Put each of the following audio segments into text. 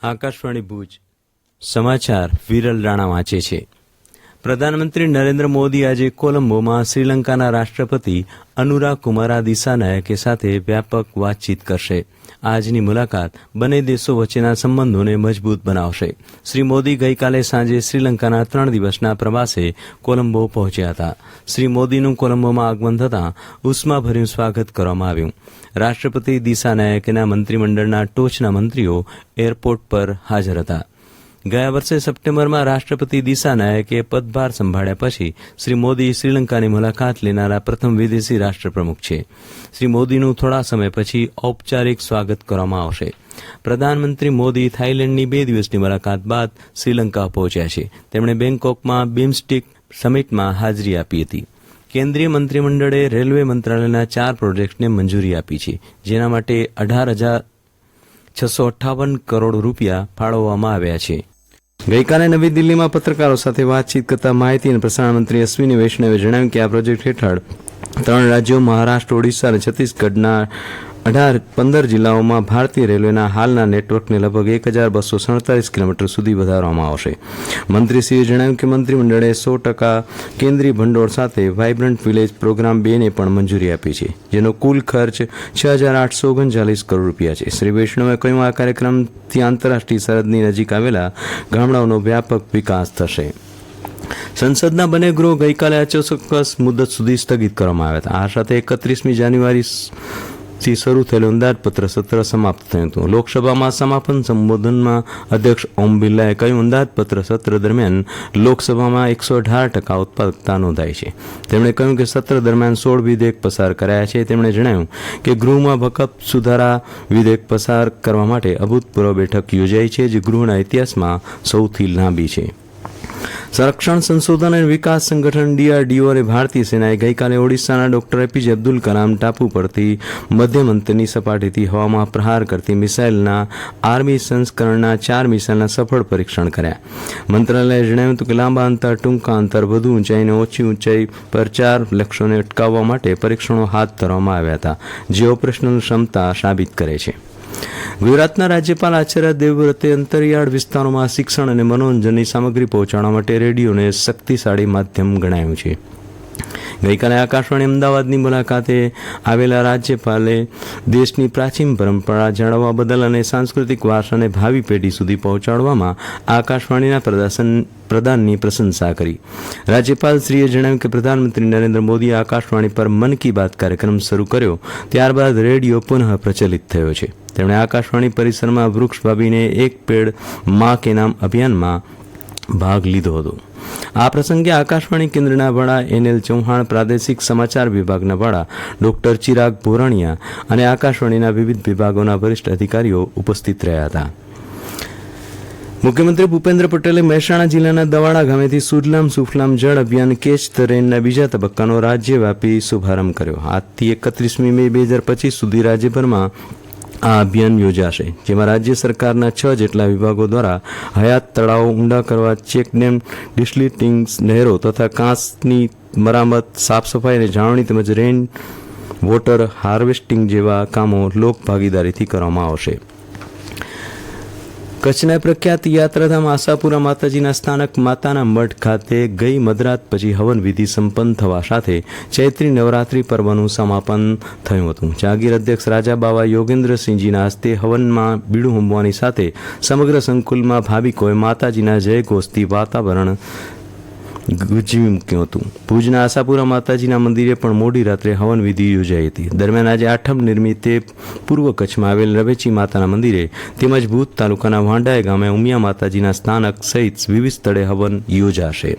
આકાશવાણી ભુજ સમાચાર વિરલ રાણા વાંચે છે. પ્રધાનમંત્રી નરેન્દ્ર મોદી આજે કોલંબોમાં શ્રીલંકાના રાષ્ટ્રપતિ અનુરા કુમારા દિસાનાયકે સાથે વ્યાપક વાતચીત કરશે. આજની મુલાકાત બંને દેશો વચ્ચેના સંબંધોને મજબૂત બનાવશે. શ્રી મોદી ગઈકાલે સાંજે શ્રીલંકાના 3 દિવસના પ્રવાસે કોલંબો પહોંચ્યા હતા. શ્રી મોદીનું કોલંબોમાં આગમન થતાં ઉષ્માભર્યું સ્વાગત કરવામાં આવ્યું. રાષ્ટ્રપતિ દિસાનાયકના મંત્રીમંડળના ટોચના મંત્રીઓ એરપોર્ટ પર હાજર હતા. ગયા વર્ષે સપ્ટેમ્બરમાં રાષ્ટ્રપતિ દિસાનાયકે પદભાર સંભાળ્યા પછી શ્રી મોદી શ્રીલંકાની મુલાકાત લેનારા પ્રથમ વિદેશી રાષ્ટ્રપ્રમુખ છે. શ્રી મોદીનું થોડા સમય પછી ઔપચારિક સ્વાગત કરવામાં આવશે. પ્રધાનમંત્રી મોદી થાઇલેન્ડની 2 દિવસની મુલાકાત બાદ શ્રીલંકા પહોંચ્યા છે. તેમણે બેંકોકમાં બિમસ્ટેક સમિટમાં હાજરી આપી હતી. કેન્દ્રીય મંત્રીમંડળે રેલવે મંત્રાલયના 4 પ્રોજેક્ટને મંજૂરી આપી છે, જેના માટે 18,658 કરોડ રૂપિયા ફાળવવામાં આવ્યા છે. ગઈકાલે નવી દિલ્હીમાં પત્રકારો સાથે વાતચીત કરતા માહિતી અને પ્રસારણ મંત્રી અશ્વિની વૈષ્ણવે જણાવ્યું કે આ પ્રોજેક્ટ હેઠળ 3 રાજ્યો મહારાષ્ટ્ર, ઓડિશા અને છત્તીસગઢના 15 જિલ્લાઓમાં ભારતીય રેલવેના હાલના નેટવર્કને લગભગ 1,247 કિલોમીટર સુધી વધારવામાં આવશે. મંત્રીશ્રીએ જણાવ્યું કે મંત્રીમંડળે 100% કેન્દ્રીય ભંડોળ સાથે વાઇબ્રન્ટ વિલેજ પ્રોગ્રામ 2 ને પણ મંજૂરી આપી છે, જેનો કુલ ખર્ચ 6,839 કરોડ રૂપિયા છે. શ્રી વૈષ્ણવે કહ્યું, આ કાર્યક્રમથી આંતરરાષ્ટ્રીય સરહદની નજીક આવેલા ગામડાઓનો વ્યાપક વિકાસ થશે. સંસદના બંને ગૃહો ગઈકાલે અચોક્કસ મુદત સુધી સ્થગિત કરવામાં આવ્યા હતા. આ સાથે 31મી જાન્યુઆરીથી શરૂ થયેલું અંદાજપત્ર સત્ર સમાપ્ત થયું હતું. લોકસભામાં સમાપન સંબોધનમાં અધ્યક્ષ ઓમ બિરલાએ કહ્યું, અંદાજપત્ર સત્ર દરમિયાન લોકસભામાં 118% ઉત્પાદકતા નોંધાઈ છે. તેમણે કહ્યું કે સત્ર દરમિયાન 16 વિધેયક પસાર કરાયા છે. તેમણે જણાવ્યું કે ગૃહમાં વકફ સુધારા વિધેયક પસાર કરવા માટે અભૂતપૂર્વ બેઠક યોજાઈ છે, જે ગૃહના ઇતિહાસમાં સૌથી લાંબી છે. સંરક્ષણ સંશોધન અને વિકાસ સંગઠન DRDO અને ભારતીય સેનાએ ગઈકાલે ઓડિશાના ડોક્ટર એપીજે અબ્દુલ કલામ ટાપુ પરથી મધ્યમ અંતરની સપાટીથી હવામાં પ્રહાર કરતી મિસાઇલના આર્મી સંસ્કરણના 4 મિસાઇલના સફળ પરીક્ષણ કર્યા. મંત્રાલયે જણાવ્યું હતું કે લાંબા અંતર, ટૂંકા અંતર, વધુ ઊંચાઈ અને ઓછી ઊંચાઈ પર 4 લક્ષ્યોને અટકાવવા માટે પરીક્ષણો હાથ ધરવામાં આવ્યા હતા, જે ઓપરેશનલ ક્ષમતા સાબિત કરે છે. ગુજરાતના રાજ્યપાલ આચાર્ય દેવવ્રતે અંતરિયાળ વિસ્તારોમાં શિક્ષણ અને મનોરંજનની સામગ્રી પહોંચાડવા માટે રેડિયોને શક્તિશાળી માધ્યમ ગણાવ્યું છે. ગઈકાલે આકાશવાણી અમદાવાદની મુલાકાતે આવેલા રાજ્યપાલે દેશની પ્રાચીન પરંપરા જાળવવા બદલ અને સાંસ્કૃતિક વારસાને ભાવિ પેઢી સુધી પહોંચાડવામાં આકાશવાણીના પ્રદાનની પ્રશંસા કરી. રાજ્યપાલશ્રીએ જણાવ્યું કે પ્રધાનમંત્રી નરેન્દ્ર મોદીએ આકાશવાણી પર મન કી બાત કાર્યક્રમ શરૂ કર્યો, ત્યારબાદ રેડિયો પુનઃ પ્રચલિત થયો છે. તેમણે આકાશવાણી પરિસરમાં વૃક્ષ વાવીને એક પેડ માં કે નામ અભિયાનમાં ભાગ લીધો હતો. આ પ્રસંગે આકાશવાણી કેન્દ્રના વડા NL ચૌહાણ, પ્રાદેશિક સમાચાર વિભાગના વડા ડોક્ટર ચિરાગ ભોરણિયા અને આકાશવાણીના વિવિધ વિભાગોના વરિષ્ઠ અધિકારીઓ ઉપસ્થિત રહ્યા હતા. મુખ્યમંત્રી ભૂપેન્દ્ર પટેલે મહેસાણા જિલ્લાના દવાડા ગામેથી સુજલામ સુફલામ જળ અભિયાન કેચ ધ રેનના બીજા તબક્કાનો રાજ્યવ્યાપી શુભારંભ કર્યો. આજથી 31મી મે 2025 સુધી રાજ્યભરમાં આ અભિયાન યોજાશે, જેમાં રાજ્ય સરકારના 6 જેટલા વિભાગો દ્વારા હયાત તળાવો ઊંડા કરવા, ચેકડેમ, ડિસ્લિટિંગ નહેરો તથા કાંસની મરામત, સાફ સફાઈ અને જાળવણી તેમજ રેન વોટર હાર્વેસ્ટિંગ જેવા કામો લોક ભાગીદારીથી કરવામાં આવશે. કચ્છના પ્રખ્યાત યાત્રાધામ આશાપુરા માતાજીના સ્થાનક માતાના મઢ ખાતે ગઈ મધરાત પછી હવન વિધિ સંપન્ન થવા સાથે ચૈત્રી નવરાત્રી પર્વનું સમાપન થયું હતું. જાગીર અધ્યક્ષ રાજા બાવા યોગેન્દ્રસિંહજીના હસ્તે હવનમાં બીડું હોમવાની સાથે સમગ્ર સંકુલમાં ભાવિકોએ માતાજીના જયઘોષથી વાતાવરણ ગુંજી મૂક્યું હતું. ભુજના આશાપુરા માતાજીના મંદિરે પણ મોડી રાત્રે હવન વિધિ યોજાઈ હતી. દરમિયાન આજે આઠમ નિમિત્તે પૂર્વ કચ્છમાં આવેલ રવેચી માતાના મંદિરે તેમજ ભુજ તાલુકાના વાંડાય ગામે ઉમિયા માતાજીના સ્થાનક સહિત વિવિધ સ્થળે હવન યોજાશે.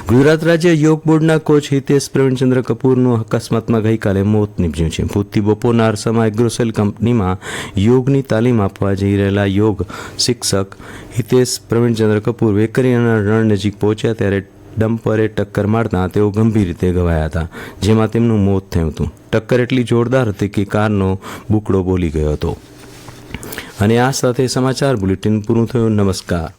ગુજરાત રાજ્ય યોગ બોર્ડના કોચ હિતેશ પ્રવીણચંદ્ર કપૂરનું અકસ્માતમાં ગઈકાલે મોત નીપજ્યું છે. ભૂતથી બપોરના અરસામાં એગ્રોસેલ કંપનીમાં યોગની તાલીમ આપવા જઈ રહેલા યોગ શિક્ષક હિતેશ પ્રવીણચંદ્ર કપૂર વેકરિયાના રણ નજીક પહોંચ્યા ત્યારે ડમ્પરે ટક્કર મારતા તેઓ ગંભીર રીતે ઘવાયા હતા, જેમાં તેમનું મોત થયું હતું. ટક્કર એટલી જોરદાર હતી કે કારનો બુકડો બોલી ગયો હતો. અને આ સાથે સમાચાર બુલેટિન પૂરું થયું. નમસ્કાર.